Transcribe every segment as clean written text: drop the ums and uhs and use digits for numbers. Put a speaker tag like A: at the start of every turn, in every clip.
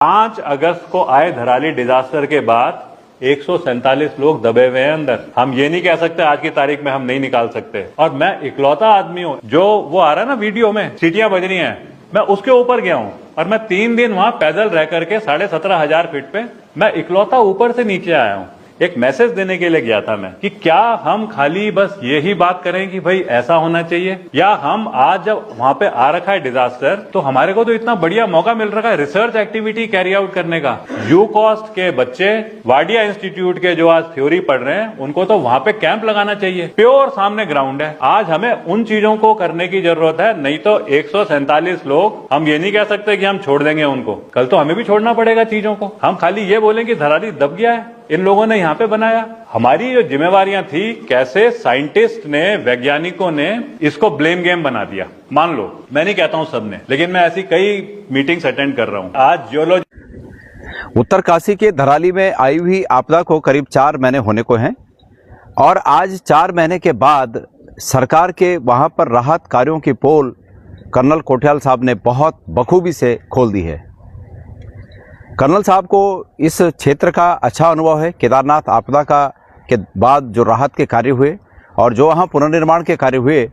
A: 5 अगस्त को आए धराली डिजास्टर के बाद 147 लोग दबे हुए हैं अंदर। हम ये नहीं कह सकते आज की तारीख में हम नहीं निकाल सकते। और मैं इकलौता आदमी हूँ जो वो आ रहा है ना वीडियो में सीटियां बज रही हैं, मैं उसके ऊपर गया हूँ और मैं 3 दिन वहां पैदल रह करके 17,500 फीट पे मैं इकलौता ऊपर से नीचे आया हूँ। एक मैसेज देने के लिए गया था मैं कि क्या हम खाली बस यही बात करें कि भाई ऐसा होना चाहिए, या हम आज जब वहां पे आ रखा है डिजास्टर तो हमारे को तो इतना बढ़िया मौका मिल रखा है रिसर्च एक्टिविटी कैरी आउट करने का। यूकॉस्ट के बच्चे वाडिया इंस्टीट्यूट के जो आज थ्योरी पढ़ रहे हैं उनको तो वहां पे कैंप लगाना चाहिए। प्योर सामने ग्राउंड है। आज हमें उन चीजों को करने की जरूरत है, नहीं तो 147 लोग हम ये नहीं कह सकते कि हम छोड़ देंगे उनको। कल तो हमें भी छोड़ना पड़ेगा चीजों को। हम खाली ये बोलें कि धराली दब गया है, इन लोगों ने यहाँ पे बनाया। हमारी जो जिम्मेवारियां थी, कैसे साइंटिस्ट ने, वैज्ञानिकों ने इसको ब्लेम गेम बना दिया। मान लो, मैं नहीं कहता हूं सबने, लेकिन मैं ऐसी कई मीटिंग्स अटेंड कर रहा हूं। आज जियोलॉजी
B: उत्तरकाशी के धराली में आई हुई आपदा को करीब 4 महीने होने को हैं और आज 4 महीने के बाद सरकार के वहां पर राहत कार्यों की पोल कर्नल कोठियाल साहब ने बहुत बखूबी से खोल दी है। कर्नल साहब को इस क्षेत्र का अच्छा अनुभव है। केदारनाथ आपदा के बाद जो राहत के कार्य हुए और जो वहाँ पुनर्निर्माण के कार्य हुए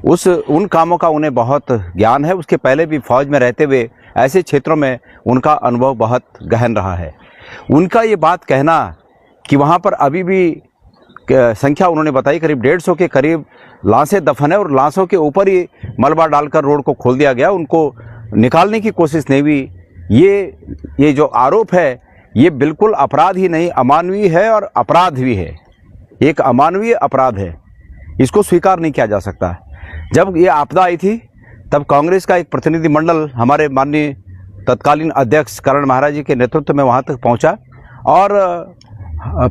B: उन कामों का उन्हें बहुत ज्ञान है। उसके पहले भी फौज में रहते हुए ऐसे क्षेत्रों में उनका अनुभव बहुत गहन रहा है। उनका ये बात कहना कि वहाँ पर अभी भी संख्या उन्होंने बताई करीब 150 के करीब लाशें दफन है और लाशों के ऊपर ही मलबा डालकर रोड को खोल दिया गया, उनको निकालने की कोशिश नहीं हुई। ये जो आरोप है ये बिल्कुल अपराध ही नहीं, अमानवीय है और अपराध भी है। एक अमानवीय अपराध है, इसको स्वीकार नहीं किया जा सकता। जब ये आपदा आई थी तब कांग्रेस का एक प्रतिनिधिमंडल हमारे माननीय तत्कालीन अध्यक्ष करण महाराज जी के नेतृत्व में वहाँ तक पहुँचा और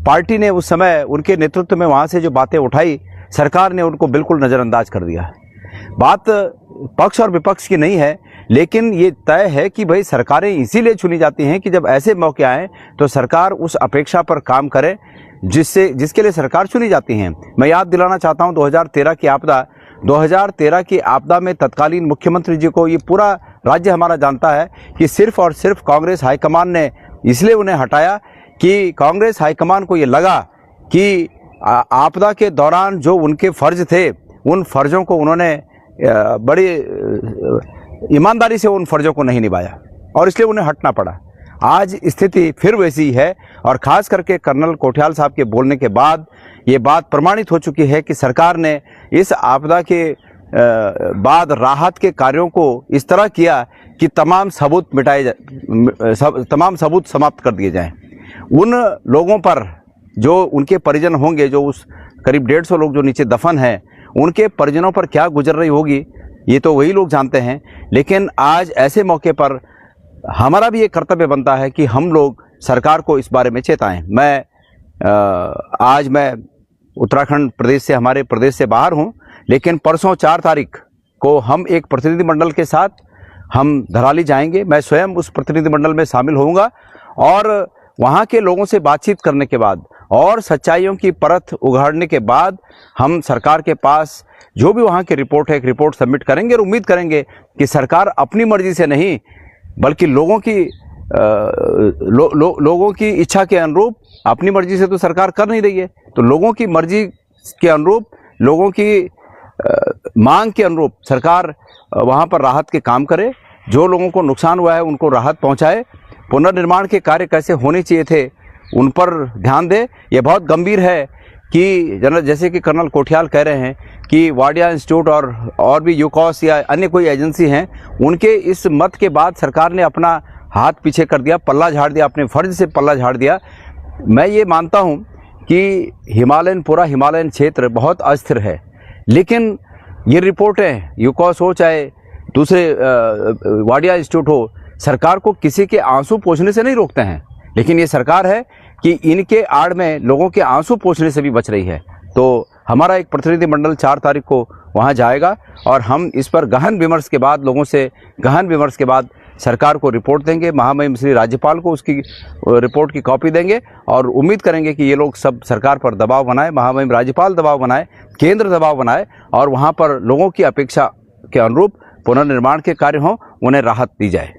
B: पार्टी ने उस समय उनके नेतृत्व में वहाँ से जो बातें उठाई, सरकार ने उनको बिल्कुल नज़रअंदाज कर दिया। बात पक्ष और विपक्ष की नहीं है, लेकिन ये तय है कि भाई सरकारें इसीलिए चुनी जाती हैं कि जब ऐसे मौके आएँ तो सरकार उस अपेक्षा पर काम करे जिसके लिए सरकार चुनी जाती हैं। मैं याद दिलाना चाहता हूँ 2013 की आपदा में तत्कालीन मुख्यमंत्री जी को, ये पूरा राज्य हमारा जानता है कि सिर्फ और सिर्फ कांग्रेस हाईकमान ने इसलिए उन्हें हटाया कि कांग्रेस हाईकमान को ये लगा कि आपदा के दौरान जो उनके फर्ज थे उन फर्जों को उन्होंने बड़ी ईमानदारी से उन फर्जों को नहीं निभाया और इसलिए उन्हें हटना पड़ा। आज स्थिति फिर वैसी है और ख़ास करके कर्नल कोठियाल साहब के बोलने के बाद ये बात प्रमाणित हो चुकी है कि सरकार ने इस आपदा के बाद राहत के कार्यों को इस तरह किया कि तमाम सबूत समाप्त कर दिए जाएं। उन लोगों पर जो उनके परिजन होंगे, जो उस करीब 150 लोग जो नीचे दफन हैं, उनके परिजनों पर क्या गुजर रही होगी ये तो वही लोग जानते हैं। लेकिन आज ऐसे मौके पर हमारा भी ये कर्तव्य बनता है कि हम लोग सरकार को इस बारे में चेताएं। आज मैं उत्तराखंड प्रदेश से, हमारे प्रदेश से बाहर हूं, लेकिन परसों 4 तारीख को हम एक प्रतिनिधिमंडल के साथ हम धराली जाएंगे। मैं स्वयं उस प्रतिनिधिमंडल में शामिल होऊंगा और वहाँ के लोगों से बातचीत करने के बाद और सच्चाइयों की परत उघाड़ने के बाद हम सरकार के पास जो भी वहाँ की रिपोर्ट है, एक रिपोर्ट सबमिट करेंगे और उम्मीद करेंगे कि सरकार अपनी मर्जी से नहीं बल्कि लोगों की इच्छा के अनुरूप, अपनी मर्जी से तो सरकार कर नहीं रही है, तो लोगों की मर्जी के अनुरूप, लोगों की मांग के अनुरूप सरकार वहाँ पर राहत के काम करे। जो लोगों को नुकसान हुआ है उनको राहत पहुँचाए। पुनर्निर्माण के कार्य कैसे होने चाहिए थे उन पर ध्यान दे। ये बहुत गंभीर है कि जैसे कि कर्नल कोठियाल कह रहे हैं कि वाडिया इंस्टीट्यूट और भी यूकॉस या अन्य कोई एजेंसी हैं, उनके इस मत के बाद सरकार ने अपना हाथ पीछे कर दिया, पल्ला झाड़ दिया, अपने फर्ज से पल्ला झाड़ दिया। मैं ये मानता हूँ कि पूरा हिमालयन क्षेत्र बहुत अस्थिर है, लेकिन ये रिपोर्टें यूकॉस हो चाहे दूसरे वाडिया इंस्टीट्यूट हो, सरकार को किसी के आंसू पोंछने से नहीं रोकते हैं, लेकिन ये सरकार है कि इनके आड़ में लोगों के आंसू पोंछने से भी बच रही है। तो हमारा एक प्रतिनिधिमंडल 4 तारीख को वहाँ जाएगा और हम इस पर गहन विमर्श के बाद, लोगों से गहन विमर्श के बाद सरकार को रिपोर्ट देंगे। महामहिम श्री राज्यपाल को उसकी रिपोर्ट की कॉपी देंगे और उम्मीद करेंगे कि ये लोग सब सरकार पर दबाव बनाए, महामहिम राज्यपाल दबाव बनाए, केंद्र दबाव बनाए और वहाँ पर लोगों की अपेक्षा के अनुरूप पुनर्निर्माण के कार्य हों, उन्हें राहत दी जाए।